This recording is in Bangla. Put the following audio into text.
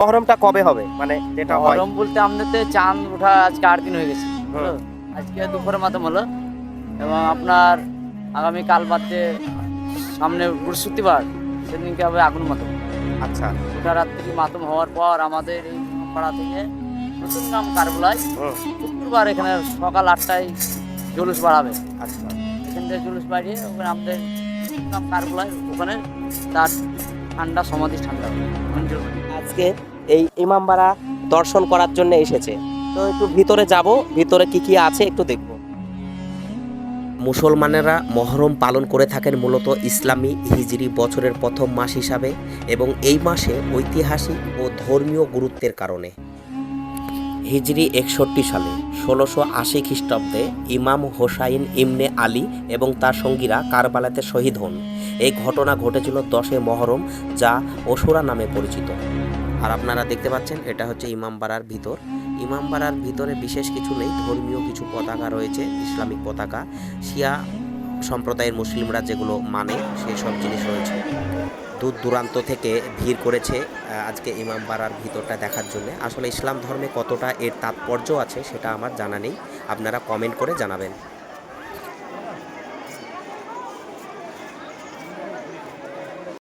মহরমটা কবে হবে, মানে যেটা হয়? মহরম বলতে আমাদের চাঁদ ওঠা আজকে 8 দিন হয়ে গেছে, হলো। আজকে দুপুরের মাধ্যম হলো, এবং আপনার আগামী কাল বাদে সামনে বৃহস্পতিবার সেদিনকে হবে আগুন মাতম। আচ্ছা। ওটা রাত্রি মাতম হওয়ার পর আমাদের এই পাড়া থেকে নতুন গ্রাম কারবলায় শুক্রবার এখানে সকাল 8টায় জুলুস বাড়াবে। আচ্ছা। এখান থেকে জুলুস বাড়িয়ে ওখানে আমাদের নতুন গ্রাম কারবলায় ওখানে তার ঠান্ডা সমাধি ঠান্ডা হবে। আজকে এই ইমামবাড়া দর্শন করার জন্য এসেছে, তো একটু ভিতরে যাব, ভিতরে কি কি আছে একটু দেখব। মুসলমানেরা মহরম পালন করে থাকেন মূলত ইসলামী হিজরি বছরের প্রথম মাস হিসাবে, এবং এই মাসে ঐতিহাসিক ও ধর্মীয় গুরুত্বের কারণে। হিজরি 61 সালে 1680 খ্রিস্টাব্দে ইমাম হোসাইন ইবনে আলী এবং তার সঙ্গীরা কারবালাতে শহীদ হন। এই ঘটনা ঘটেছিল 10 মহরম, যা অসুরা নামে পরিচিত। আর আপনারা দেখতে পাচ্ছেন এটা হচ্ছে ইমামবাড়ার ভিতর। ইমামবাড়ার ভিতরে বিশেষ কিছু নেই, ধর্মীয় কিছু পতাকা রয়েছে, ইসলামিক পতাকা, শিয়া সম্প্রদায়ের মুসলিমরা যেগুলো মানে সেই সব জিনিস রয়েছে। দূর দূরান্ত থেকে ভিড় করেছে আজকে ইমামবাড়ার ভিতরটা দেখার জন্য। আসলে ইসলাম ধর্মে কতটা এর তাৎপর্য আছে সেটা আমার জানা নেই, আপনারা কমেন্ট করে জানাবেন।